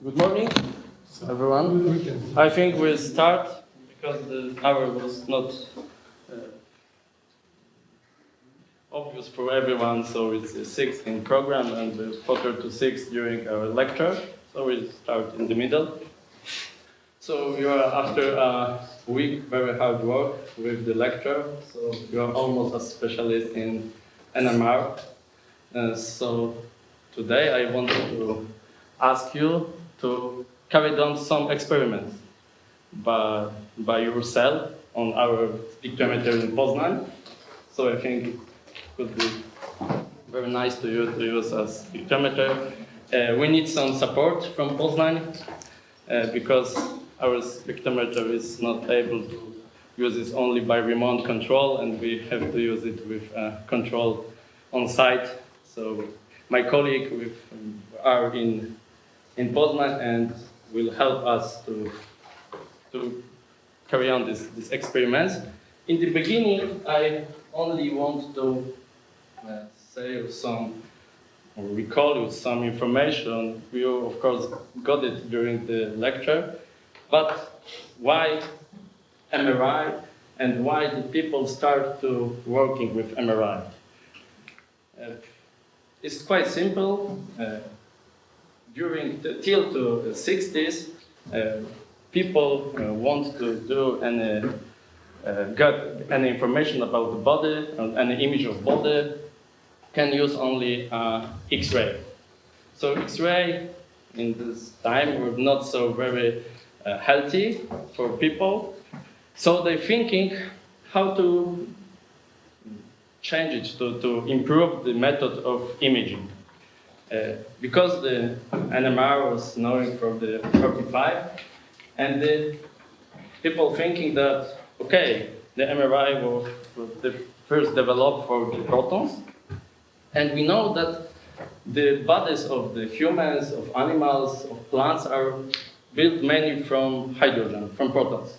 Good morning, everyone. I think we'll start because the hour was not obvious for everyone, so it's 6 in program and quarter to 6 during our lecture. So we'll start in the middle. So you are after a week very hard work with the lecture, so you are almost a specialist in NMR. So today I wanted to ask you to carry on some experiments by yourself on our spectrometer in Poznan. So I think it could be very nice to use a spectrometer. We need some support from Poznań because our spectrometer is not able to use it only by remote control, and we have to use it with control on site. So my colleague are in Poznań and will help us to carry on these experiments. In the beginning, I only want to say some, or recall you some information. You, of course, got it during the lecture, but why MRI and why did people start to working with MRI? It's quite simple. Till the 60s, people want to do get any information about the body, any image of body, can use only X-ray. So X-ray in this time were not so very healthy for people. So they're thinking how to change it, to improve the method of imaging. Because the NMR was known from the 45, and the people thinking that, okay, the MRI was the first developed for the protons, and we know that the bodies of the humans, of animals, of plants are built mainly from hydrogen, from protons.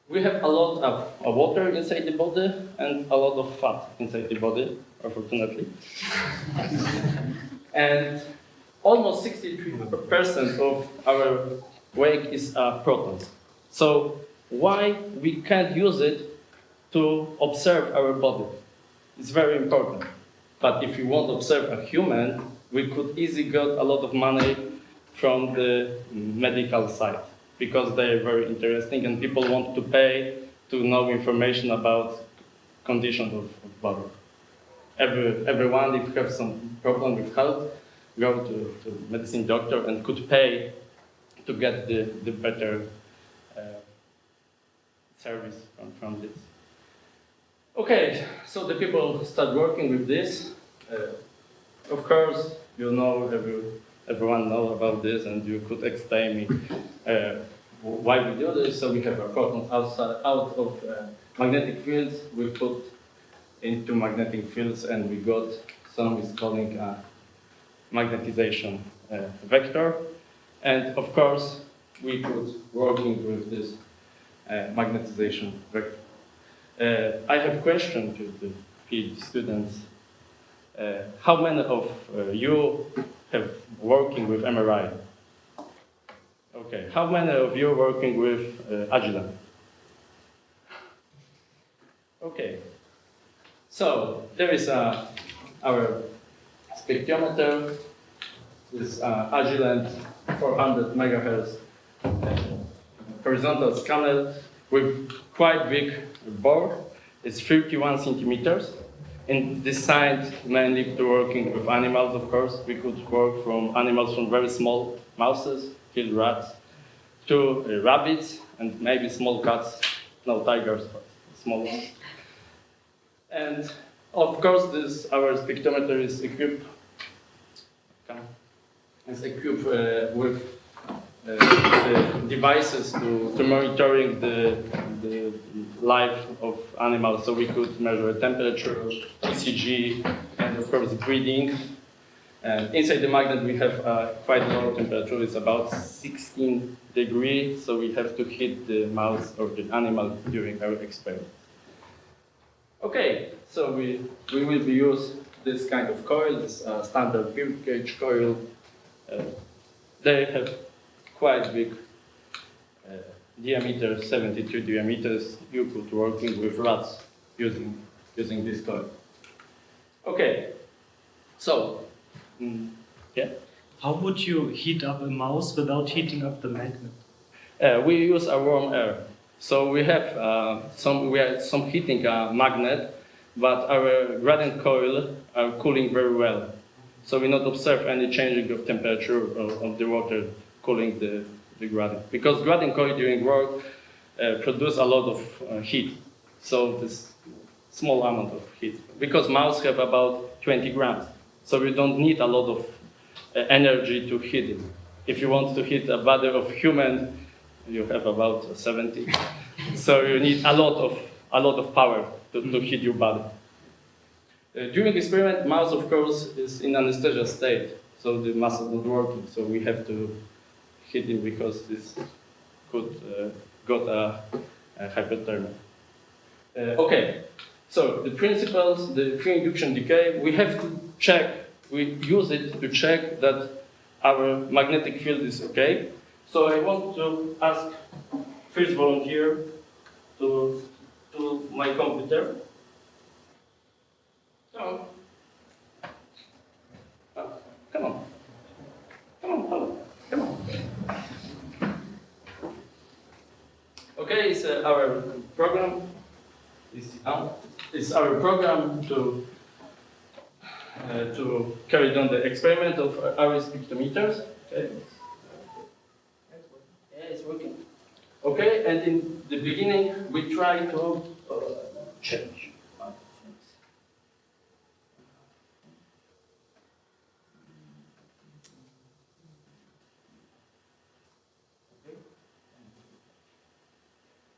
We have a lot of water inside the body and a lot of fat inside the body, unfortunately. And almost 63% of our weight is protons. So why we can't use it to observe our body? It's very important. But if you want to observe a human, we could easily get a lot of money from the medical side, because they are very interesting and people want to pay to know information about conditions of body. Everyone, if you have some problem with health, go to medicine doctor and could pay to get the better service from this. Okay, so the people start working with this. Of course, you know, everyone knows about this, and you could explain me why we do this. So we have a proton out of magnetic fields. We put into magnetic fields, and we got some is calling a magnetization vector. And of course, we could working with this magnetization vector. I have a question to the PhD students. How many of you have working with MRI? Okay, how many of you working with Agilent? Okay, so there is our spectrometer, this Agilent 400 megahertz horizontal scanner with quite big bore. It's 31 centimeters. And designed mainly to working with animals, of course. We could work from animals from very small mouses, field rats, to rabbits, and maybe small cats, no tigers, but small ones. And of course, our spectrometer is equipped with the devices to monitoring the life of animals. So we could measure temperature, ECG, and of course breathing. And inside the magnet we have quite low temperature. It's about 16 degrees. So we have to hit the mouse or the animal during our experiment. Okay, so we will be use this kind of coil, this standard field gauge coil. they have quite big diameter, 72 diameters. You could working with rats using this coil. Okay, so yeah. How would you heat up a mouse without heating up the magnet? We use a warm air. So we have some heating magnet, but our gradient coil are cooling very well. So we not observe any changing of temperature of the water cooling the gradient. Because gradient coil during work produce a lot of heat. So this small amount of heat. Because mouse have about 20 grams. So we don't need a lot of energy to heat it. If you want to heat a body of human, you have about 70. So you need a lot of power to heat your body. During experiment, mouse of course is in anesthesia state, so the muscle is not working. So we have to heat it because this could got a hypothermia. Okay, so the principles, the free induction decay, we have to check. We use it to check that our magnetic field is okay. So I want to ask first volunteer to my computer. So, come on. Okay, it's our program. It's our program to carry on the experiment of our spectrometers. Okay. Yeah, it's working. Okay, and in the beginning we try to change.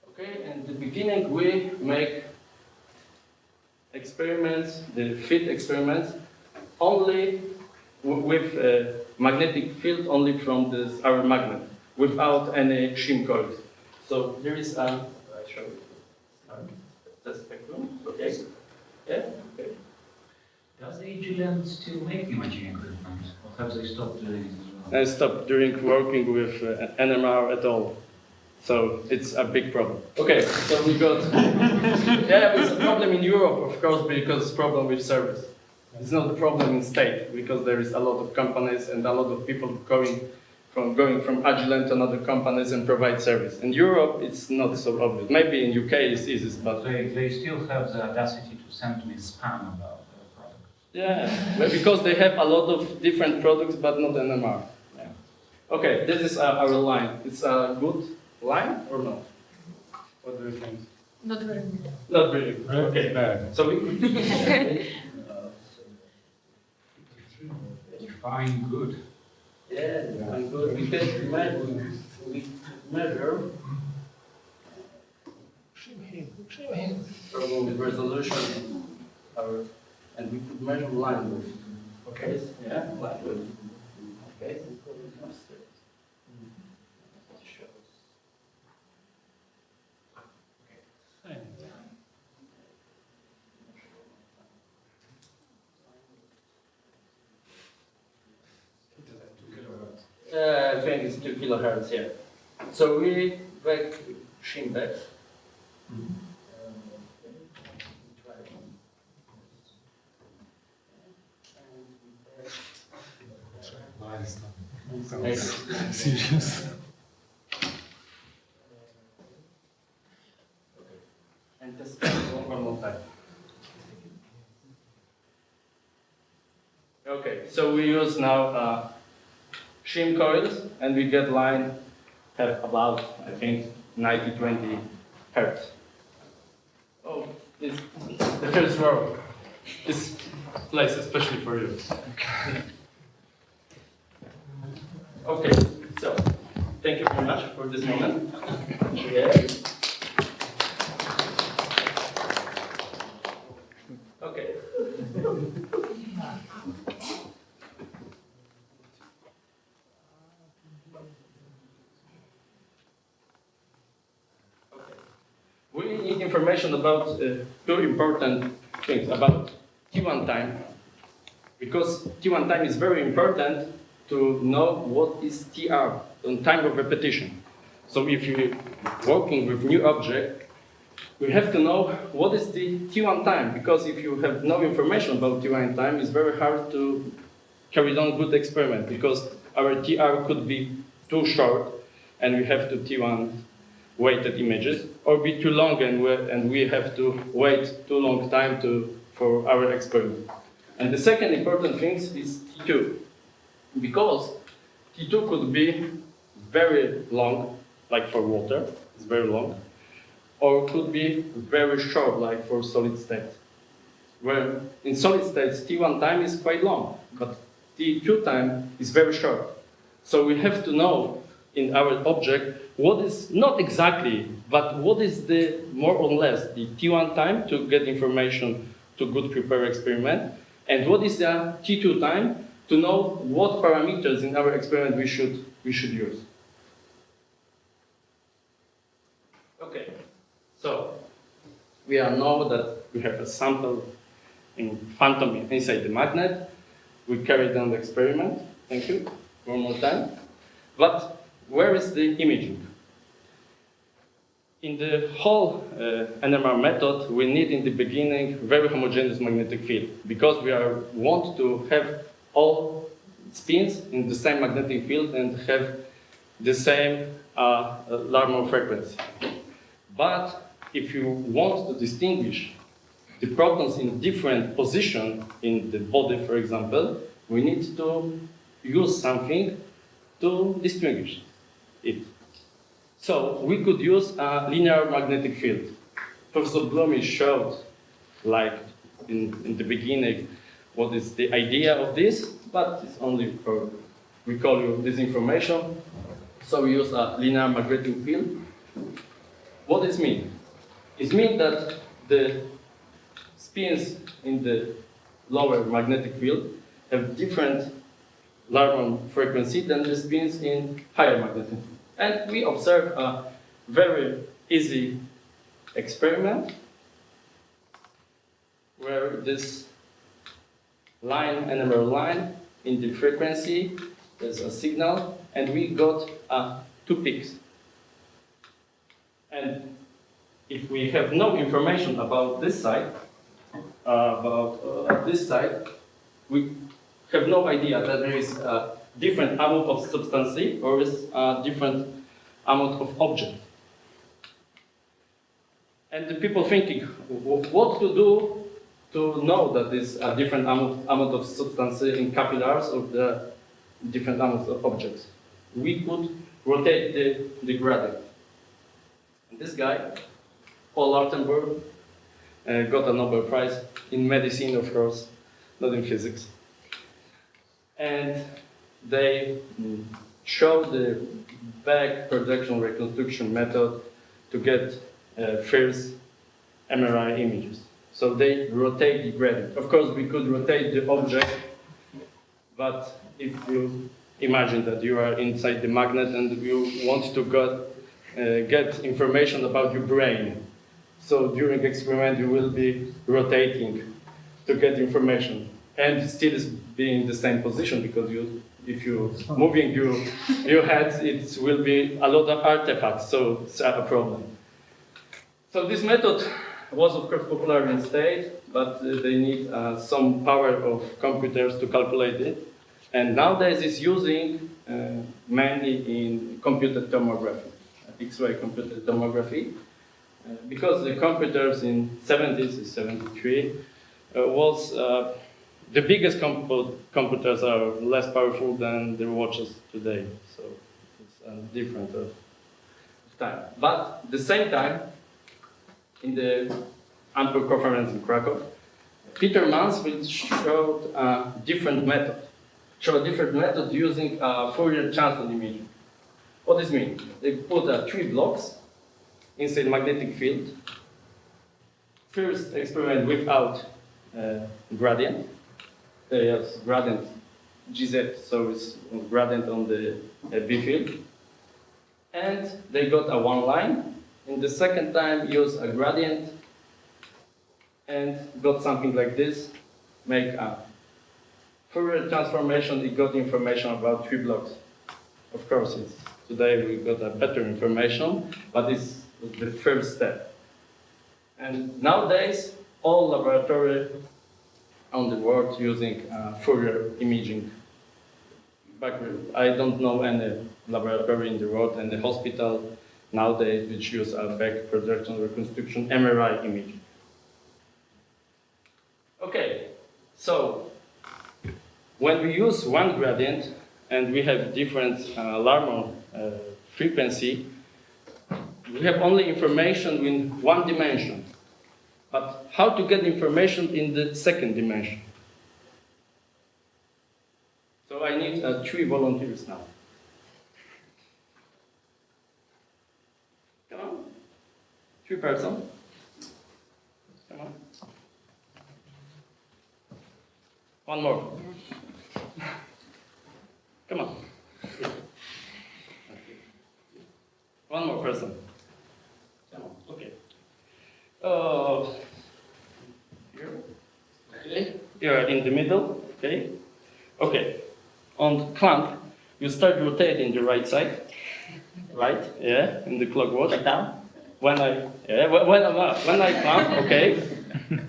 Okay, and in the beginning we make experiments, the fit experiments, only with magnetic field only from our magnet, without any shim coils. So there is I show you the spectrum. Okay. Yeah. Okay. Does AGLM still make imaging equipment, or have they stopped doing it as well? I stopped during working with NMR at all. So it's a big problem. Okay, so we got yeah, it's a problem in Europe, of course, because it's a problem with service. It's not a problem in state because there is a lot of companies and a lot of people going from Agilent to other companies and provide service. In Europe, it's not so obvious. Maybe in UK it's easiest, but They still have the audacity to send me spam about their products. yeah, but because they have a lot of different products, but not NMR. Yeah. Okay, this is our line. It's a good line or not? What do you think? Not very good. Not really good. Okay, bad. So we Define good. yeah, define good. We can measure problem with resolution, and we could measure line width. Okay. Yeah, line width. Okay. I think it's 2 kilohertz here. So we back shim back. Serious. And test one more time. Okay, so we use now shim coils, and we get line have about, I think, 90-20 hertz. Oh, it's the first row. This place especially for you. Okay, so thank you very much for this moment. Yeah. Okay. We need information about two important things about T1 time, because T1 time is very important to know what is TR, on time of repetition. So if you're working with new object, we have to know what is the T1 time, because if you have no information about T1 time, it's very hard to carry on good experiment, because our TR could be too short, and we have to T1 weighted images, or be too long, and we have to wait too long time for our experiment. And the second important thing is T2, because T2 could be very long, like for water, it's very long, or could be very short, like for solid state. Where in solid states, T1 time is quite long, but T2 time is very short. So we have to know in our object what is not exactly, but what is the more or less the T1 time to get information to good prepare experiment, and what is the T2 time to know what parameters in our experiment we should use. Okay, so we all know that we have a sample in phantom inside the magnet. We carried on the experiment. Thank you. One more time. But where is the imaging? In the whole NMR method, we need in the beginning very homogeneous magnetic field, because we want to have all spins in the same magnetic field and have the same Larmor frequency. But if you want to distinguish the protons in different position in the body, for example, we need to use something to distinguish it. So we could use a linear magnetic field. Professor Bloom showed, like in the beginning, what is the idea of this, but it's only for recall you this information. So we use a linear magnetic field. What does it mean? It means that the spins in the lower magnetic field have different Larmor frequency than the spins in higher magnetic field. And we observe a very easy experiment where this line, NMR line, in the frequency, there's a signal, and we got two peaks. And if we have no information about this side, we have no idea that there is a different amount of substance or is a different amount of object. And the people thinking, what to do to know that there's a different amount of substance in capillaries or the different amounts of objects. We could rotate the gradient. And this guy, Paul Artenburg, got a Nobel Prize in medicine, of course, not in physics. And they showed the back projection reconstruction method to get first MRI images. So they rotate the gradient. Of course, we could rotate the object, but if you imagine that you are inside the magnet and you want to get information about your brain, so during experiment you will be rotating to get information, and still be in the same position, because if you moving your head, it will be a lot of artifacts, so it's a problem. So this method was of course popular in state, but they need some power of computers to calculate it. And nowadays it's using mainly in computed tomography, X-ray computed tomography, because the computers in 70s, 73, was the biggest computers are less powerful than the watches today, so it's different of time. But at the same time, in the Ampere conference in Krakow, Peter Mansfield showed a different method. Using Fourier transform imaging. What does it mean? They put 3 blocks inside magnetic field. First experiment without gradient. They have gradient GZ, so it's gradient on the B field. And they got a one line. In the second time, use a gradient and got something like this, make a Fourier transformation, it got information about 3 blocks. Of course, today we got a better information, but it's the first step. And nowadays, all laboratories on the world using Fourier imaging. But I don't know any laboratory in the world and the hospital nowadays which use a back projection reconstruction MRI imaging. Okay, so when we use one gradient and we have different alarm frequency, we have only information in one dimension. But how to get information in the second dimension? So I need 3 volunteers now. Come on. 3 persons. Come on. One more. Come on. One more person. Come on. Okay. Here. Okay. You're in the middle. Okay. Okay. On clamp, you start rotating the right side. Right. Yeah. In the clockwork. Like that? When I clamp, okay.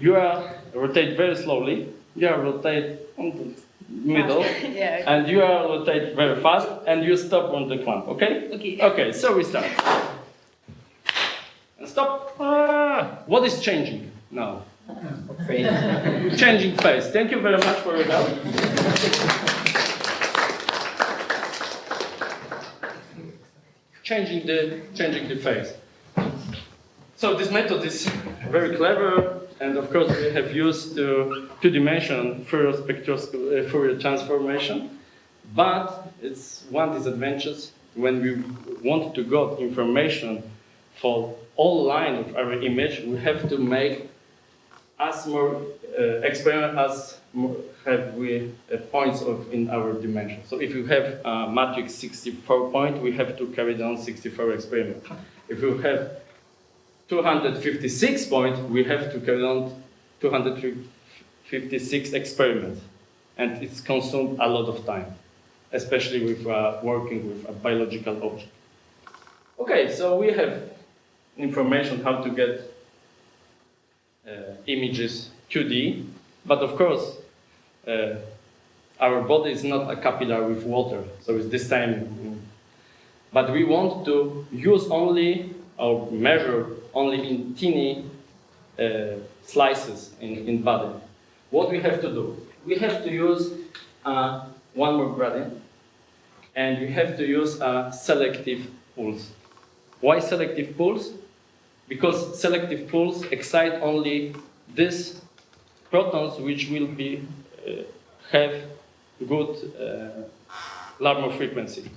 You are rotate very slowly. You are rotate on the middle, Yeah. and you are rotate very fast, and you stop on the clamp. Okay. Okay. Okay. So we start. And stop. What is changing now? Changing phase. Thank you very much for your help. Changing the phase. So this method is very clever, and of course we have used two-dimensional Fourier transformation. But it's one disadvantage when we want to get information for all line of our image. We have to make as more experiment as more have we points in our dimension. So if you have a matrix 64 point, we have to carry down 64 experiments. If you have 256 points, we have to carry on 256 experiments, and it's consumed a lot of time, especially with working with a biological object. Okay, so we have information how to get images 2D, but of course our body is not a capillary with water, so it's the same. But we want to use only or measure only in teeny slices in body. What we have to do? We have to use one more gradient, and we have to use a selective pulse. Why selective pulse? Because selective pulse excite only these protons which will be have good Larmor frequency.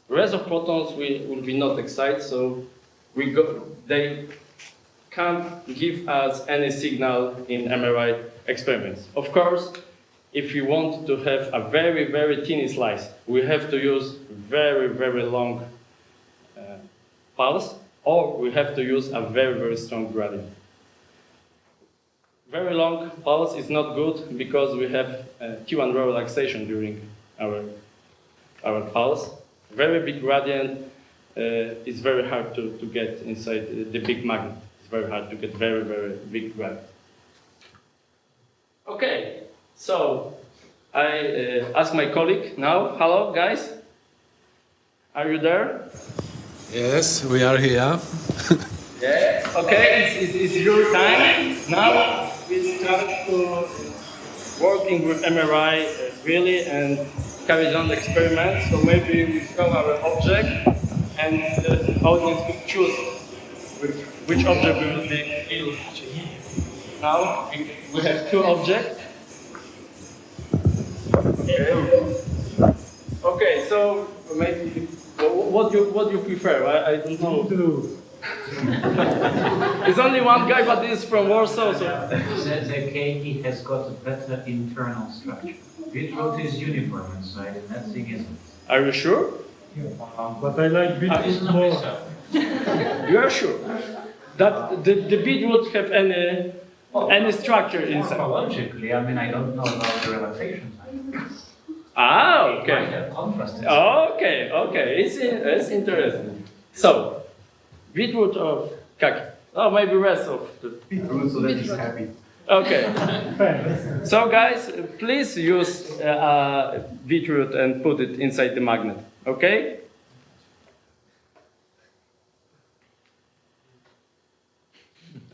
The rest of protons will be not excite, so they can't give us any signal in MRI experiments. Of course, if you want to have a very, very tiny slice, we have to use very, very long pulse, or we have to use a very, very strong gradient. Very long pulse is not good because we have T1 row relaxation during our pulse. Very big gradient is very hard to get inside the big magnet. It's very hard to get very, very big gradient. Okay, so I ask my colleague now. Hello, guys. Are you there? Yes, we are here. Yeah. Okay, it's your time. Now we start to working with MRI really and carry on the experiments. So maybe we show our object and the audience could choose which object we will be killed. Now we have two objects. Okay, so maybe what do you prefer? I don't know. It's only one guy, but he's from Warsaw. So. The KT has got a better internal structure. Beetroot is uniform inside, and that thing isn't. Are you sure? But I like beetroot more. You are sure that the beetroot have any any structure inside. Morphologically, I mean, I don't know about the relaxation time. Ah, It might okay. have contrast. Okay, okay, it's interesting. So, beetroot of kaki. Oh, maybe rest of the. Beetroot so that he's happy. Okay. So, guys, please use beetroot and put it inside the magnet. Okay?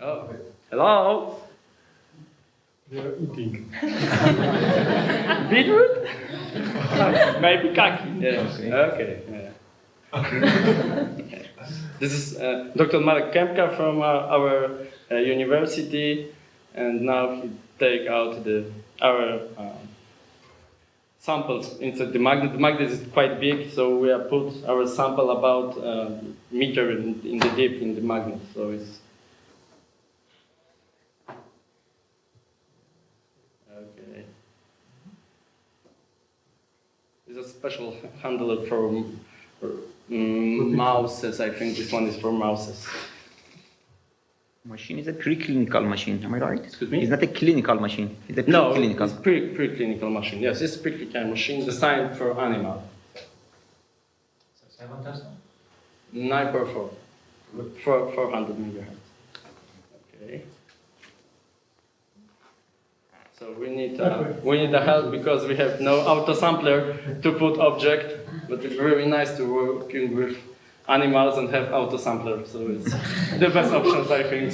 Oh, hello? They are eating. Beetroot? Maybe kaki. Yeah. Okay. Yeah. Okay. This is Dr. Marek Kempka from our university, and now he take out our samples inside the magnet. The magnet is quite big, so we have put our sample about meter in the deep in the magnet. So it's okay. It's a special handler for mouses. I think this one is for mouses. Machine is a preclinical machine, am I right? Excuse me? It's not a clinical machine. It's a No, preclinical. it's preclinical machine. Yes, it's preclinical machine designed for animal. So 7 Tesla? 9.4, 400 megahertz. Okay. So we need the help because we have no auto sampler to put object, but it's very nice to working with animals and have auto sampler. So it's the best options, I think.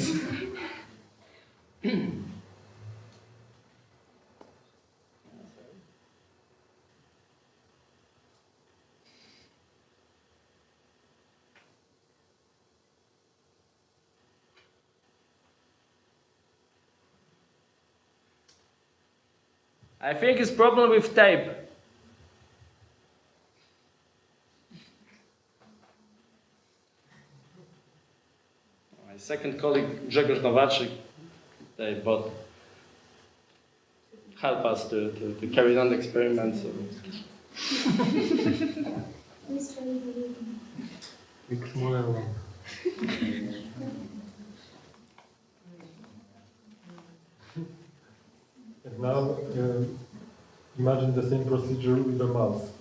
I think it's problem with tape. My second colleague Grzegorz Nowaczyk, they both help us to carry on the experiment. So. Big smaller one. And now imagine the same procedure with a mouse.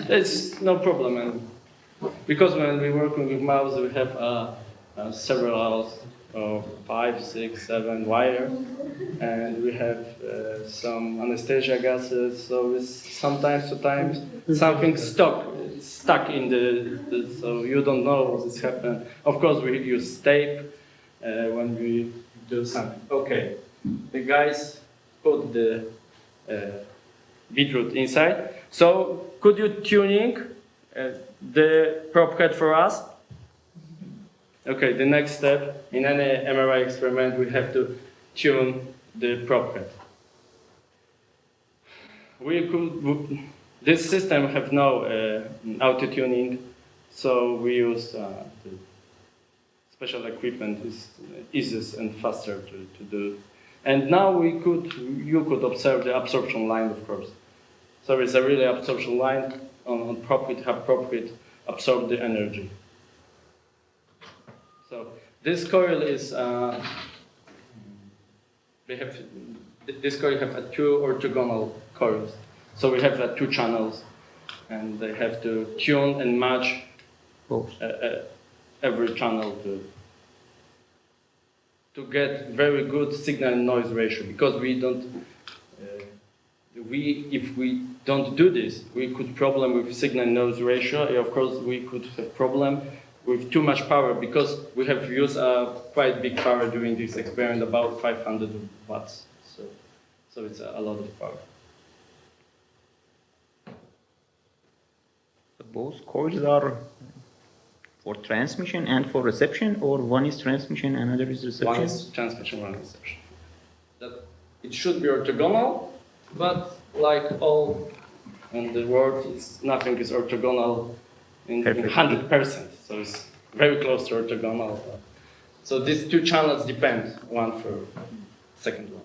It's no problem, and because when we work with mouse, we have several 5, 6, 7 wire, and we have some anesthesia gases. So it's sometimes something stuck in the so you don't know what's happened. Of course, we use tape when we do something. Okay, the guys put the beetroot inside. So could you tuning the prop head for us? Okay, the next step in any MRI experiment, we have to tune the prop head. This system have no auto tuning, so we use the special equipment is easier and faster to do. And now you could observe the absorption line, of course. So it's a really absorption line on prop head absorb the energy. So this coil is this coil have 2 orthogonal coils. So we have 2 channels, and they have to tune and match every channel to get very good signal and noise ratio. Because if we don't do this, we could problem with signal and noise ratio. Of course, we could have problem with too much power, because we have used quite big power during this experiment, about 500 watts. So it's a lot of power. Both coils are for transmission and for reception, or one is transmission and another is reception? One is transmission, one is reception. It should be orthogonal, but like all in the world, nothing is orthogonal in 100%. So it's very close to orthogonal. So these 2 channels depend, one for second one.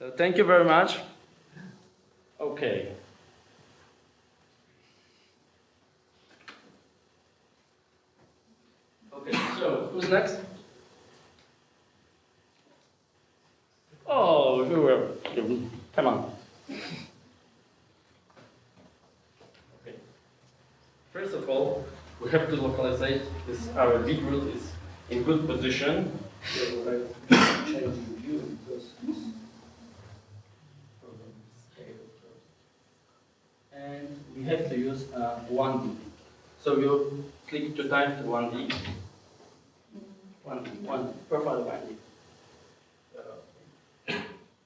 So thank you very much. Okay. Okay, so who's next? Oh, you were. Come on. Okay. First of all, we have to localize this. Our bit root is in good position. So I change the view because this program is stable first. And we have to use 1D. So you click 2 times to 1D. 1D, profile 1D.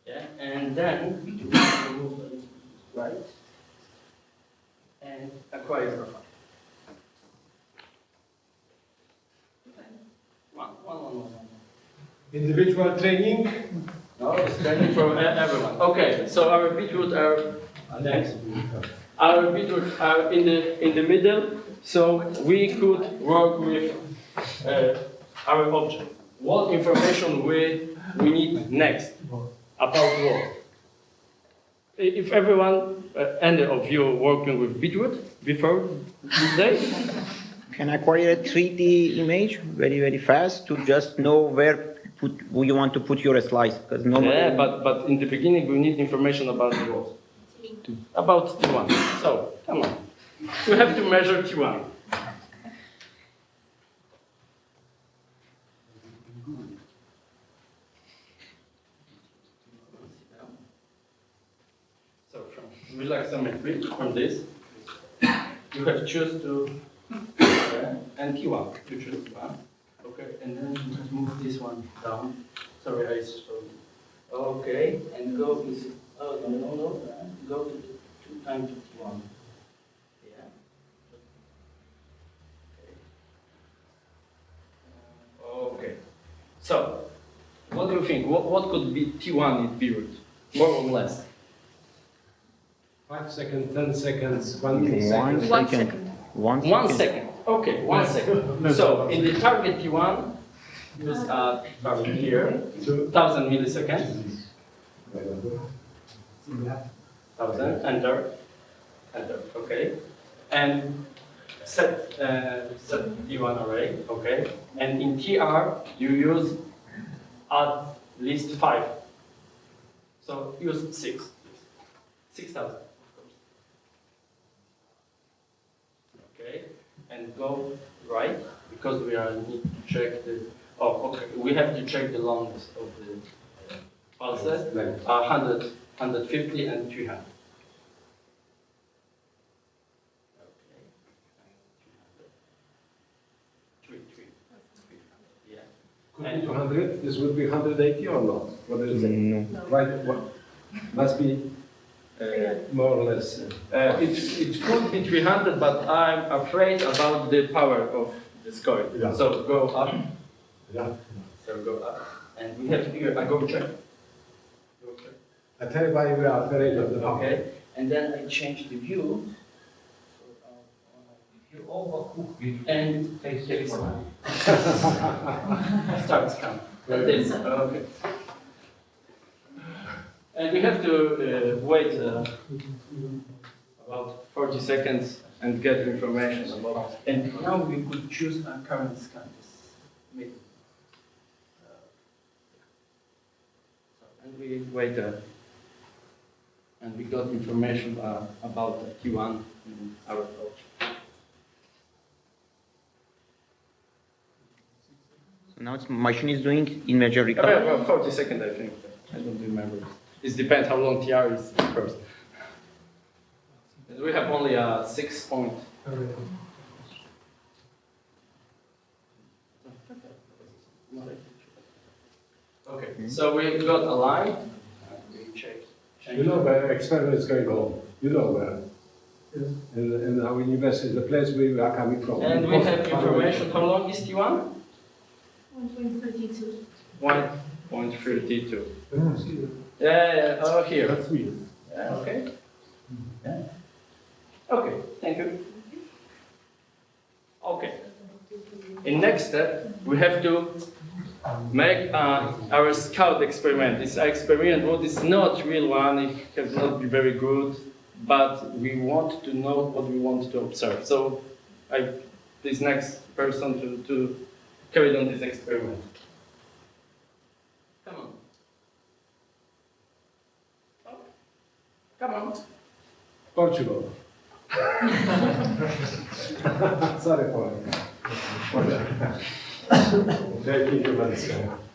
Yeah, and then you move right and acquire profile. One. Individual training. No, it's training for everyone. Okay, so our bitroot are next. Our bitroot are in the middle, so we could work with our object. What information we need next about what? If everyone, any of you working with bitroot before this day? Can acquire a 3D image very fast to just know where you want to put your slice, because normally. Yeah, but in the beginning we need information about the what? About T1. So come on, we have to measure T1. So from relaxometry, from this, you have to choose to and T1. You choose T1. Okay, and then you just move this one down. Sorry, I showed. Okay, and go with. Oh no. Go to the 2 times to T1. Yeah. Okay. So, what do you think? What could be T1 in period? More or less? 5 seconds, 10 seconds, 1 1 second. second. 1 second. 1 second. Okay, 1 second. So, in the target T1, use target here, 1000 milliseconds. 1000, enter, okay. And set T1 array, okay. And in TR, you use at least 5. So use 6. 6,000, of course. Okay, and go right, because we need to check the, we have to check the longness of the pulses, 100, 150 and 300. Okay. 300, yeah. Could be 200, this would be 180 or not? What is it? No. Right, what? Must be more or less. It could be 300, but I'm afraid about the power of this coil. Yeah. So go up. Yeah. So go up. And we have here a go check. I tell you why we are afraid of the power. Okay. And then I change the view. If you overcook it, And takes takes more. starts count. Like this. Okay. And we have to wait about 40 seconds and get information about. And now we could choose a current scan. This and we wait, and we got information about the Q1 in our approach. So now it's machine is doing image recovery. Well, 40 seconds, I think. I don't remember. It depends how long TR is first. And we have only a 6 point. Okay, so we got a line. We check. You know where experiment is going on. You know where. In our university, the place where we are coming from. And we have information. How long is T1? 1.32. 1.32. Yeah, oh, here. That's me. Yeah, okay. Yeah. Okay, thank you. Okay. In next step, we have to make our scout experiment. This experiment, what is not real one, it can not be very good, but we want to know what we want to observe. So this next person to carry on this experiment. Come on. Oh. Come on. Portugal. Sorry for it. Thank you very much.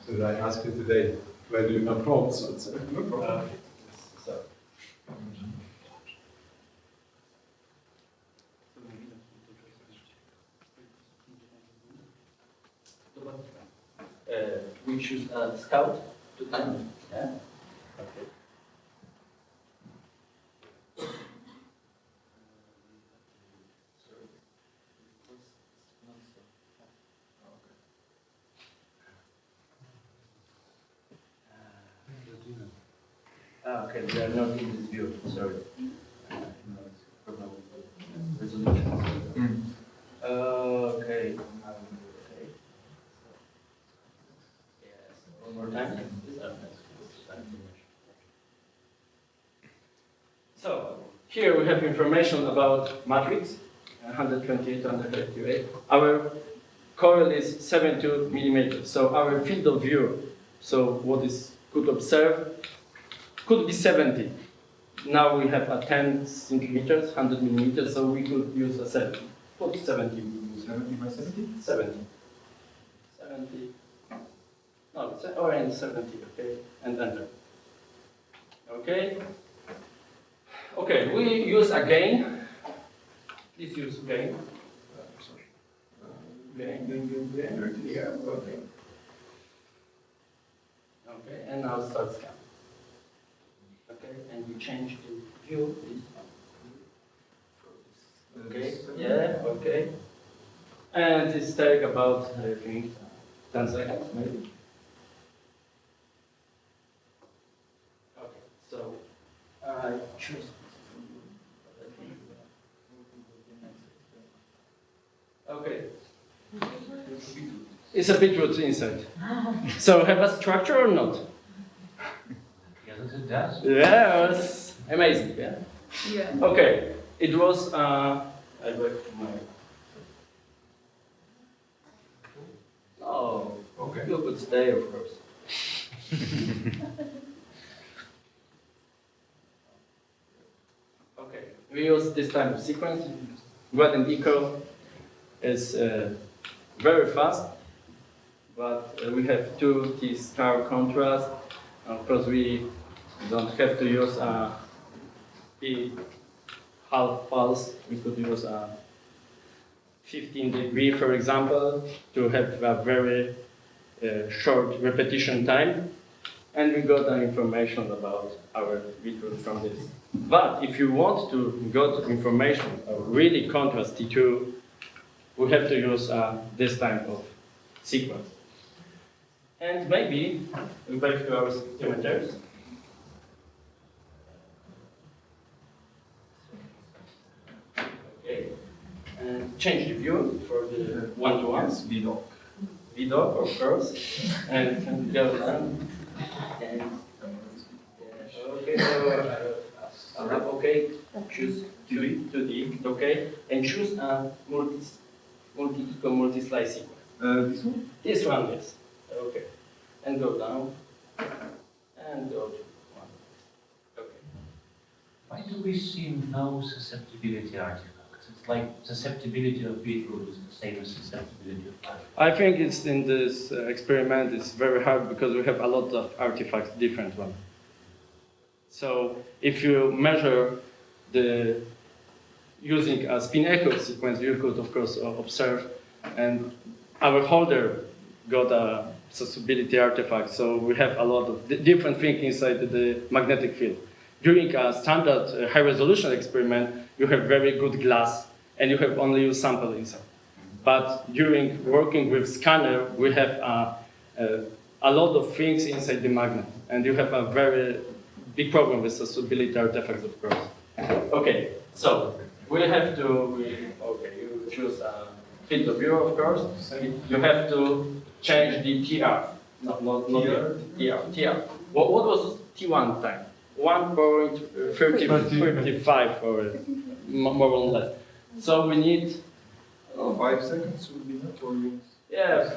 Should I ask you today where do you come from? So it's, no problem. We choose a scout to time. Yeah? Okay. Okay, they are not in this view, sorry. Problem with the resolution. Okay. Yes, one more time. So, here we have information about matrix, 128 to 138. Our coil is 72 millimeters, so our field of view, so what is could observe, could be 70. Now we have a 10 centimeters, 100 millimeters, so we could use a 70. Put 70. 70 by 70? 70. 70. No, it's and 70, okay? And enter. Okay? Okay, we use again. Please use gain. Gain. Yeah, okay. Okay, and now start scan. Okay, and we change the view. Okay, yeah, okay. And it's take about, I think, 10 seconds, maybe. Okay, so I choose. Okay. It's a beetroot inside. So have a structure or not? Yes, it does. Yes. Amazing, yeah? Yeah. Okay. It was, I back my... Oh, okay. You could stay, of course. Okay. We use this type of sequence. Gradient echo is very fast, but we have 2T star contrast. Of course, we don't have to use a P half pulse. We could use a 15 degree, for example, to have a very short repetition time. And we got the information about our beetroot from this. But if you want to get information of really contrast T2, we have to use this type of sequence. And maybe back to our spectrometers. Okay. And change the view for the one-to-one. Yes, VDOC. VDOC, of course. And go down. And okay, so okay, choose 2D, okay, and choose a multi-slice sequence. This one? This one, yes. Okay. And go down. And go to one. Okay. Why do we see no susceptibility artifacts? It's like susceptibility of beetroot is the same as susceptibility of artifacts. I think it's in this experiment, it's very hard because we have a lot of artifacts, different ones. So if you measure the using a spin echo sequence, you could of course observe, and our holder got a susceptibility artifact, so we have a lot of different things inside the magnetic field. During a standard high-resolution experiment, you have very good glass, and you have only a sample inside. But during working with scanner, we have a lot of things inside the magnet, and you have a very big problem with susceptibility artifacts, of course. Okay, so we have to, you choose a field of view, of course. You have to change the TR. not TR. What was T1 time? 1.35 or more or less. So we need 5 seconds would be enough, or you? yeah,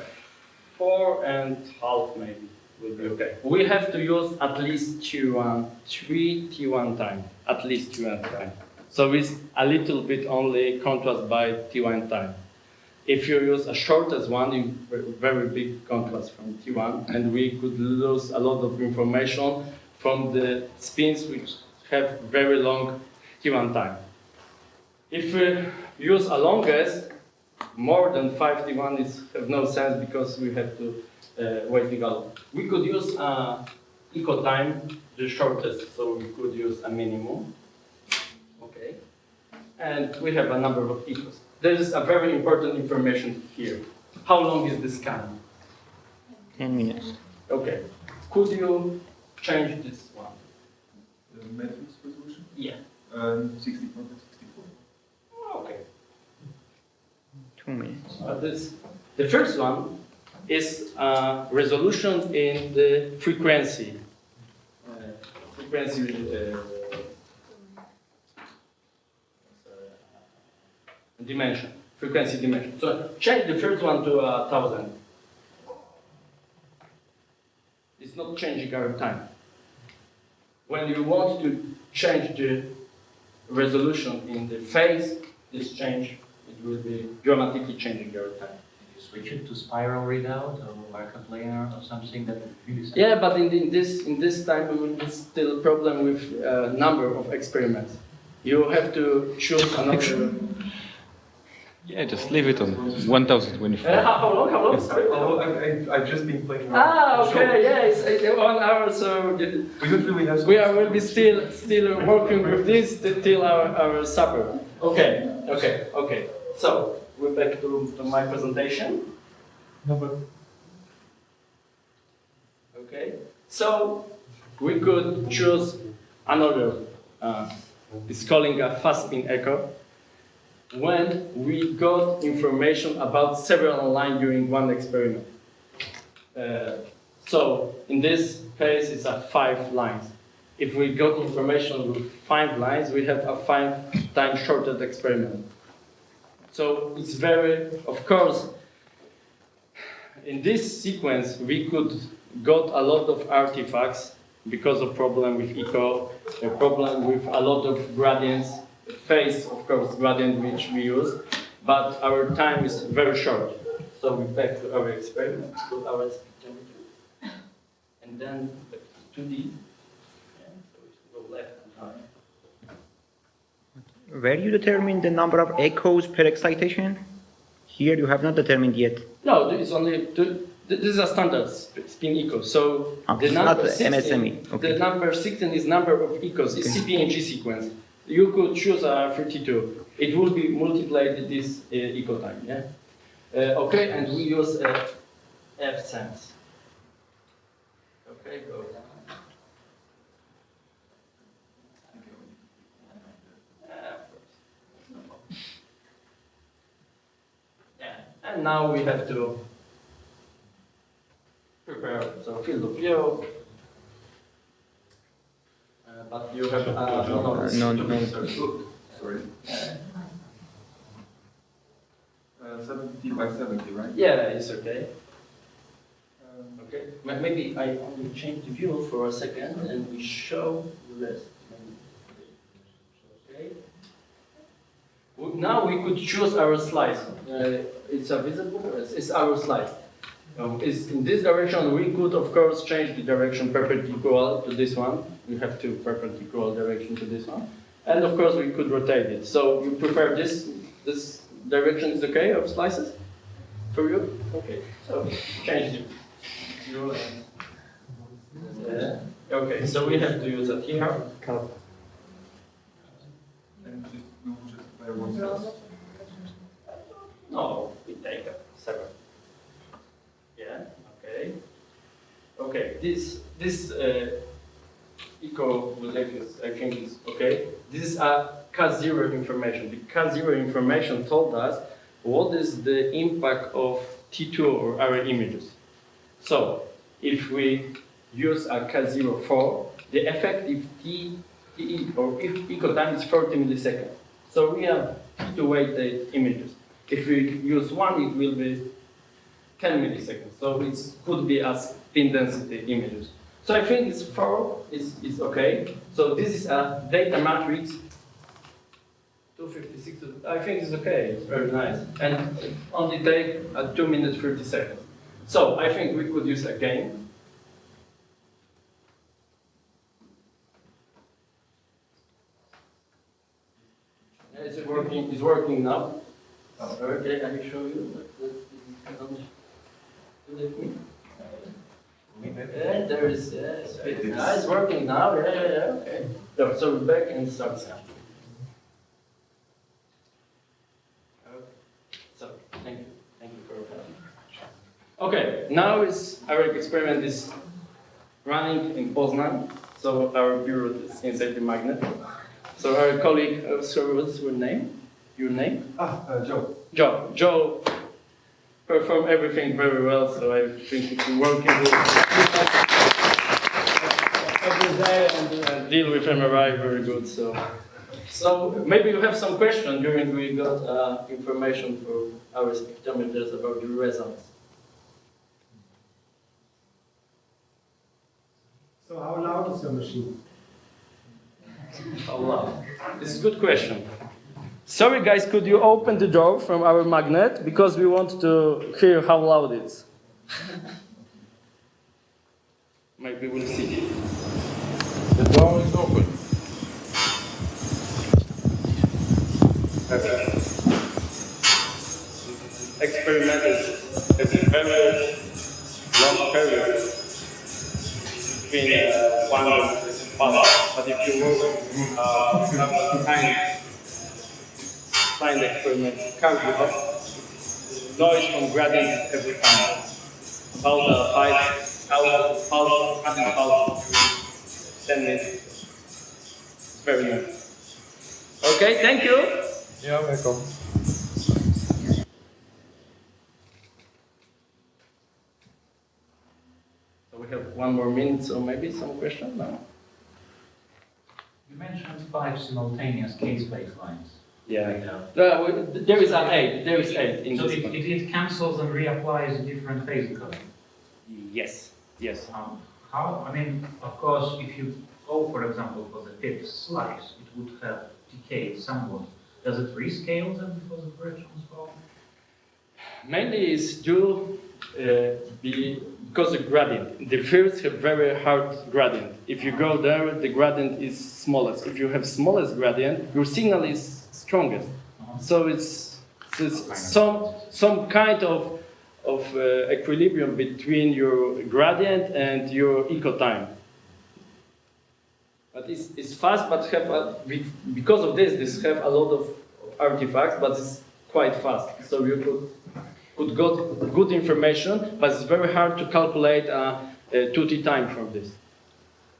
4.5 maybe will be okay. We have to use at least three T1 time, at least T1 time. So it's a little bit only contrast by T1 time. If you use a shortest one, you very big contrast from T1, and we could lose a lot of information from the spins which have very long T1 time. If we use a longest, more than 5 T1 have no sense because we have to waiting a lot. We could use eco time, the shortest, so we could use a minimum. Okay, and we have a number of ecos. There is a very important information here. How long is the scan? 10 minutes. Okay, could you change this one? The matrix resolution? Yeah. 64 by 64. Okay. 2 minutes. The first one is resolution in the frequency. Dimension. Frequency dimension. So change the first one to 1000. It's not changing our time. When you want to change the resolution in the phase, this change, it will be dramatically changing your time. Did you switch it to spiral readout or markup planar or something that would really sense? Yeah, but in this time we will still problem with number of experiments. You have to choose another. Yeah, just leave it on 1024. How long? Sorry. Oh, I've just been playing around. Okay, yeah, it's 1 hour, so We don't really have. we will be still working with this till our supper. Okay. So we're back to my presentation. No, but Okay. So we could choose another. It's calling a fast spin echo. When we got information about several lines during one experiment. So in this case, it's 5 lines. If we got information with 5 lines, we have a 5 times shortened experiment. So it's very, of course, in this sequence, we could got a lot of artifacts because of problem with echo, a problem with a lot of gradients, phase, of course, gradient which we use, but our time is very short. So we back to our experiment, to our spectrometer, and then back to 2D. Yeah, so we should go left and right. Where you determine the number of echoes per excitation? Here you have not determined yet. No, it's only this is a standard spin echo. So It's not the MSME. Okay. The number 16 is number of echoes. It's CPNG sequence. You could choose a 32. It will be multiplied this echo time. Yeah. Okay, and we use F sense. Okay, go. And now we have to prepare the field of view. But you have No. Sorry. 70 by 70, right? Yeah, it's okay. Okay. Maybe I only change the view for a second and we show the rest. Okay. Now we could choose our slice. It's visible. It's our slice. Is in this direction. We could, of course, change the direction perpendicular to this one. We have 2 perpendicular direction to this one, and of course we could rotate it. So you prefer this direction is okay of slices for you? Okay. So change the view. Okay. So we have to use it here. And we will just play one slice. No, we take a separate. Yeah. Okay. Okay. This echo is, I think, is okay. This is a K0 information. The K0 information told us what is the impact of T2 or our images. So if we use a K04, the effective TE or echo time is 40 milliseconds. So we have two-weighted images. If we use 1, it will be 10 milliseconds. So it could be as thin density images. So I think it's 4 is okay. So this is a data matrix. 256. I think it's okay. It's very nice. And it only take 2 minutes 30 seconds. So I think we could use a game. It's working now. Oh, okay, I will show you. Yeah, there is, it's working now. Yeah, okay. So we're back and start now. So, thank you for your help. Okay, now our experiment is running in Poznan. So our bureau is inside the magnet. So our colleague, sorry, what's your name? Your name? Joe. Joe performed everything very well, so I think it's working good. Every day and deal with MRI very good. So maybe you have some question during we got information from our spectrometers about the results. So how loud is your machine? How loud? This is a good question. Sorry guys, could you open the door from our magnet? Because we want to hear how loud it is. Maybe we'll see. The door is open. Experiment is a very long period between one and pulse. But if you move find the experiment cardio, noise from gradient every time. About 5,000 pulse, 100 pulse, 10 minutes. It's very nice. Okay, thank you. Yeah, welcome. So we have 1 more minute, so maybe some question now. You mentioned 5 simultaneous case baselines. Yeah. There is an 8. There is 8 in So this one. it cancels and reapplies a different phase code. Yes. Yes. How? I mean, of course, if you go, for example, for the 5th slice, it would have decayed somewhat. Does it rescale them before the correction is formed? Mainly it's due because of gradient. The fields have very hard gradient. If you go there, the gradient is smallest. If you have smallest gradient, your signal is strongest. So it's some kind of equilibrium between your gradient and your echo time. But it's fast, but because of this have a lot of artifacts, but it's quite fast. So you could get good information, but it's very hard to calculate a 2T time from this.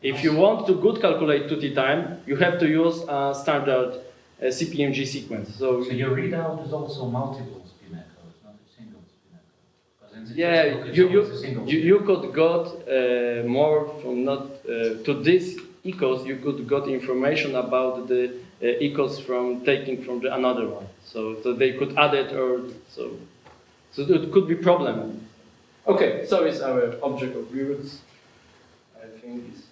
If you want to good calculate 2T time, you have to use a standard CPMG sequence. So your readout is also multiple spin echoes, not a single spin echo. Because in the yeah, textbook it's always a single spin you could got more from not to this echoes. You could got information about the echoes from taking from the another one. So they could add it or so it could be problem. Okay, so it's our object of viewers. I think it's.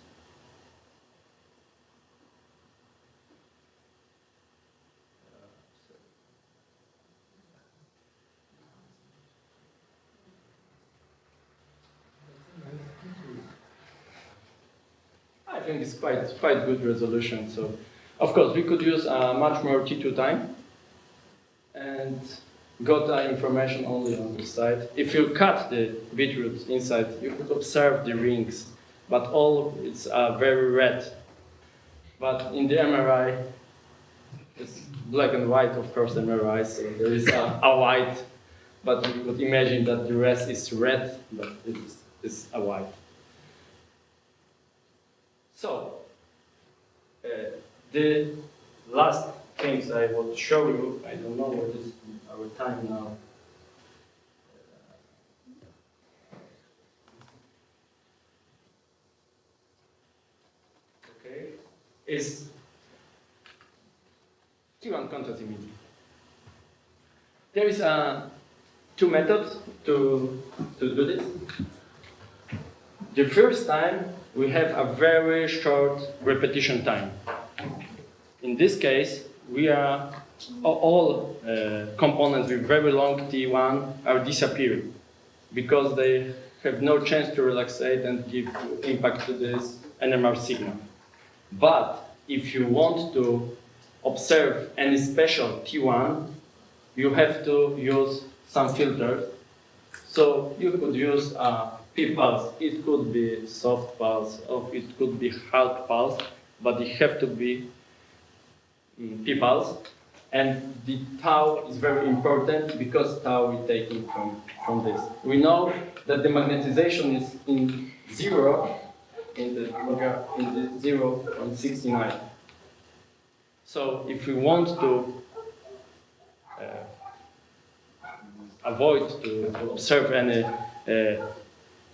I think it's quite good resolution. So, of course, we could use much more T2 time and got information only on the side. If you cut the bitrate inside, you could observe the rings, but all it's very red. But in the MRI, it's black and white, of course, MRI, so there is a white, but you could imagine that the rest is red, but it's a white. So, the last things I will show you, I don't know what is our time now. is T1 contrast imaging. There is two methods to do this. The first time, we have a very short repetition time. In this case, we are all components with very long T1 are disappearing because they have no chance to relaxate and give impact to this NMR signal. But if you want to observe any special T1, you have to use some filters. So you could use a P-pulse. It could be soft pulse, or it could be hard pulse, but it have to be P-pulse. And the tau is very important because tau is taken from this. We know that the magnetization is in 0, in the 0.69. So if we want to avoid to observe any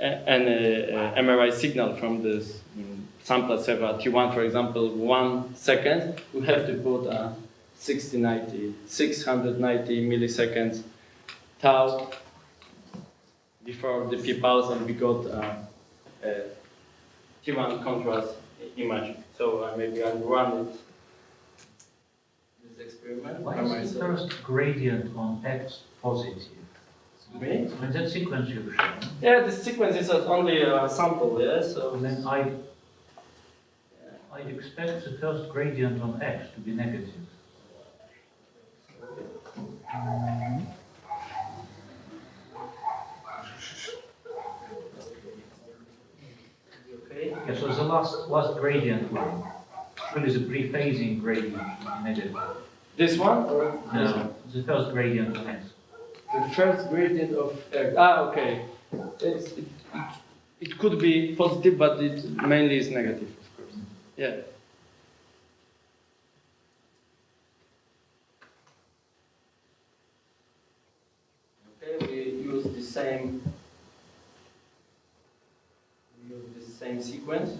MRI signal from this sample server T1, for example, 1 second, we have to put a 690 milliseconds tau before the P-pulse, and we got T1 contrast image. So maybe I'll run it. This experiment. Why is the first gradient on X positive? Me? When that sequence you've shown, Yeah, the sequence is only a sample, yeah, so... and then I'd expect the first gradient on X to be negative. Okay. Yeah, so the last gradient line, really the pre-phasing gradient should be negative. This one? Or this one? No, the first gradient on X. The first gradient of X. Okay. It could be positive, but it mainly is negative, of course. Yeah. Okay, we use the same sequence.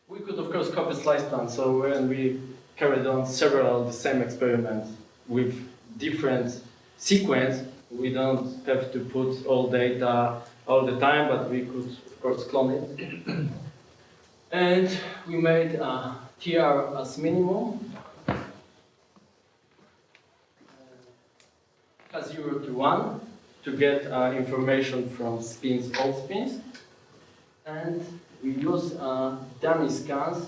We could, of course, copy slice plan. So when we carried on several the same experiments with different sequence, we don't have to put all data all the time, but we could, of course, clone it. And we made a TR as minimum, K0 to 1, to get information from spins, all spins. And we use dummy scans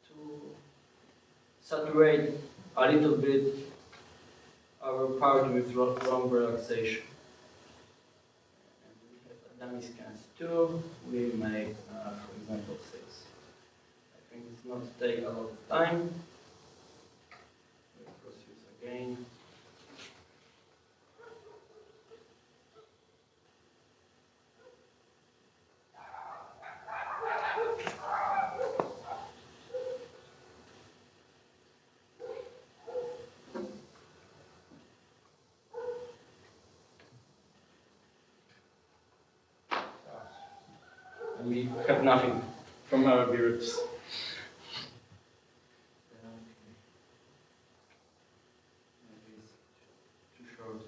to saturate a little bit our part with wrong relaxation. And we have dummy scans too. We make, for example, 6. I think it's not take a lot of time. We'll proceed again. And we have nothing from our viewers. Maybe it's too short for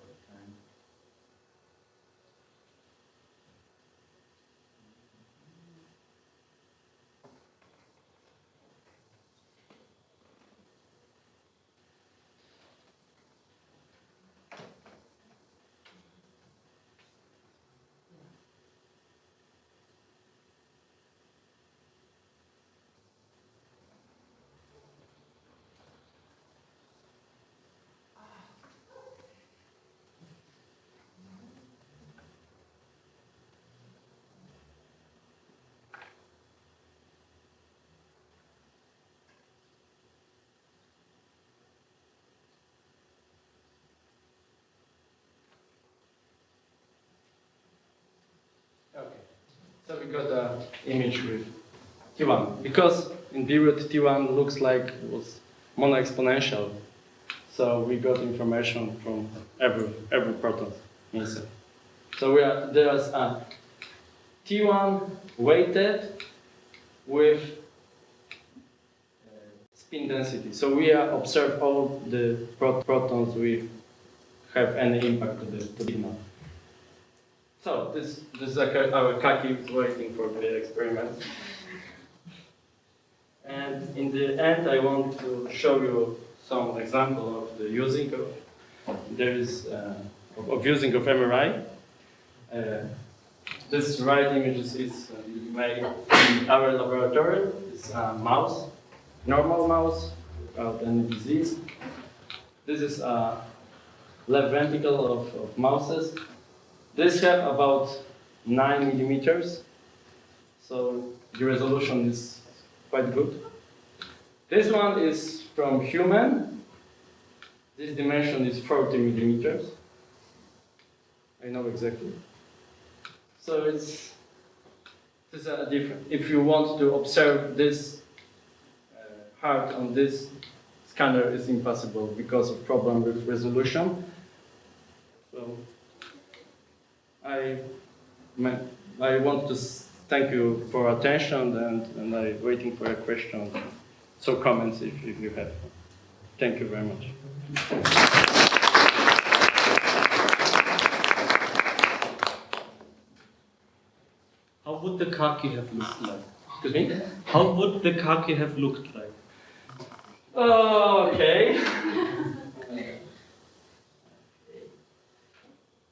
the time. So we got an image with T1 because in period T1 looks like it was mono-exponential. So we got information from every proton inside. So there's a T1 weighted with spin density. So we observe all the protons we have any impact to the signal. So this is our kaki is waiting for the experiment. And in the end, I want to show you some example of the using of using of MRI. This right image is made in our laboratory. It's a mouse, normal mouse without any disease. This is a left ventricle of mouses. This have about 9 millimeters, so the resolution is quite good. This one is from human. This dimension is 40 millimeters. I know exactly. So this is a different. If you want to observe this heart on this scanner, is impossible because of problem with resolution. So I want to thank you for attention and I'm waiting for a question, so comments if you have. Thank you very much. How would the kaki have looked like? Excuse me? How would the kaki have looked like? Okay.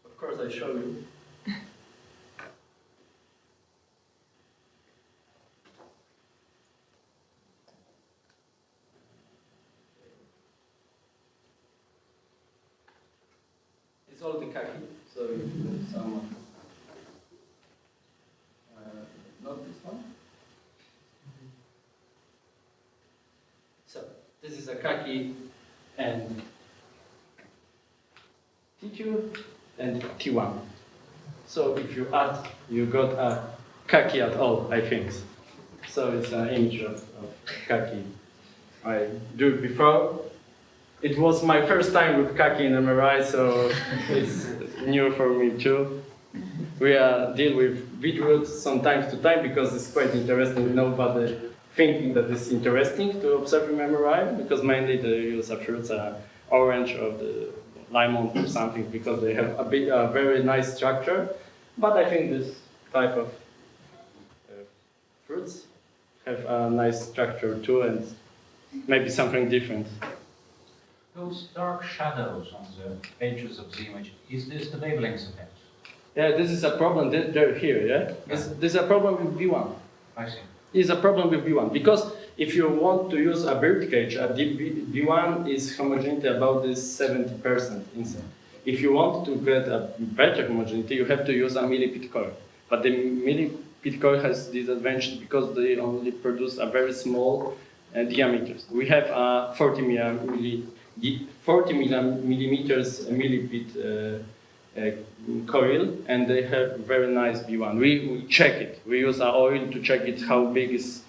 Of course, I show you. It's all the kaki, so some. Not this one. So this is a kaki and T2 and T1. So if you add, you got a kaki at all, I think. So it's an image of kaki. I do it before. It was my first time with kaki in MRI, so it's new for me too. We deal with beetroots from time to time because it's quite interesting. Nobody thinking that it's interesting to observe in MRI because mainly they use fruits, orange or the lemon or something because they have a very nice structure. But I think this type of fruits have a nice structure too and maybe something different. Those dark shadows on the edges of the image, is this the wavelength effect? Yeah, this is a problem. They're here, yeah? This is a problem with B1. I see. It's a problem with B1 because if you want to use a bird cage, a B1 is homogeneity about this 70% inside. If you want to get a better homogeneity, you have to use a millipede coil. But the millipede coil has disadvantage because they only produce a very small diameters. We have a 40 millimeters millipede coil, and they have very nice B1. We check it. We use our oil to check it how big is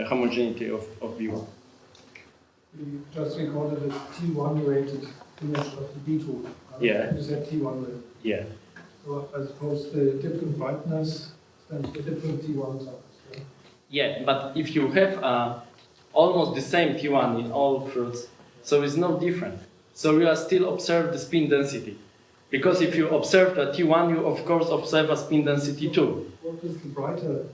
homogeneity of B1. We just recorded a T1 rated image of the beetroot. Yeah. You said T1 rated. Yeah. So I suppose the different brightness stands for different T1 types. Yeah? Yeah, but if you have almost the same T1 in all fruits, so it's no different. So you are still observe the spin density. Because if you observe the T1, you of course observe a spin density too. What does the brighter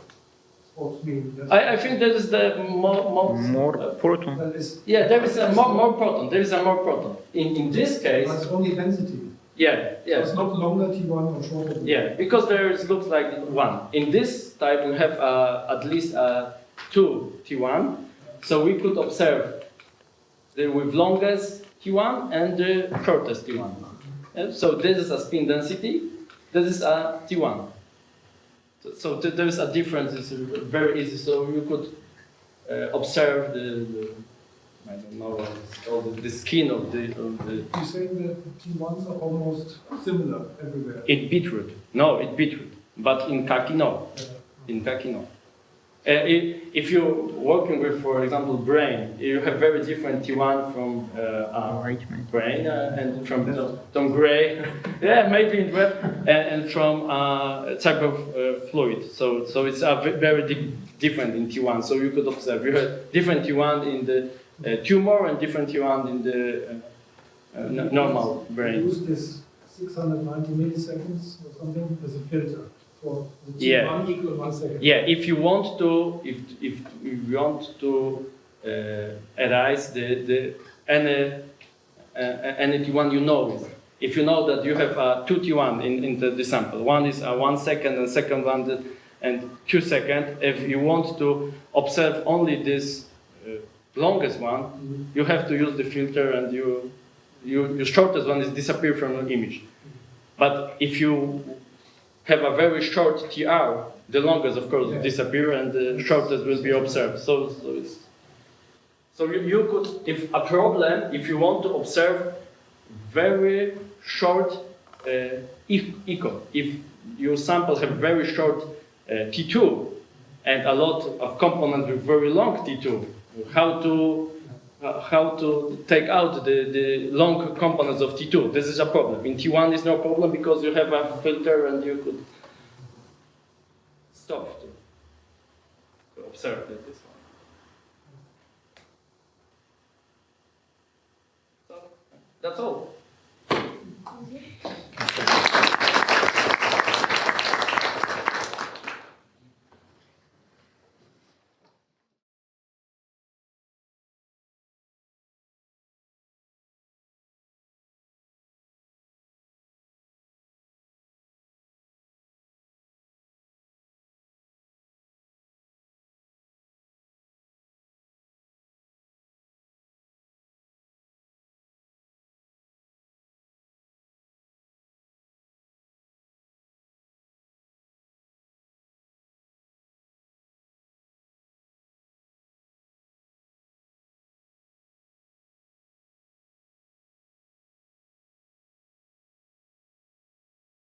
spot mean? I think that is the more proton. That is, yeah, there is a more proton. There is a more proton. In this case, that's only density. yeah, So it's not longer T1 or shorter T1. yeah, because there looks like one. In this type, we have at least 2 T1, so we could observe the with longest T1 and the shortest T1. So this is a spin density, this is a T1. So there is a difference, it's very easy, so you could observe the I don't know what it's called, the skin of the... You're saying that the T1s are almost similar everywhere? In beetroot, no, in beetroot, but in kaki, no. In packing, no. If you're working with, for example, brain, you have very different T1 from brain and from Tom Gray, yeah, maybe in web, and from type of fluid. So it's very different in T1. So you could observe you have different T1 in the tumor and different T1 in the normal brain. Use this 690 milliseconds or something as a filter for the T1 Yeah. equal 1 second. Yeah, if you want to, if you want to arise any T1 you know, if you know that you have two T1 in the sample, one is 1 second and second one and 2 seconds. If you want to observe only this longest one, you have to use the filter, and your shortest one is disappear from the image. But if you have a very short TR, the longest, of course, disappear, and the shortest will be observed. So you could, if a problem, if you want to observe very short echo, if your samples have very short T2 and a lot of components with very long T2, how to take out the long components of T2. This is a problem. In T1 is no problem because you have a filter and you could stop to observe this one. So that's all.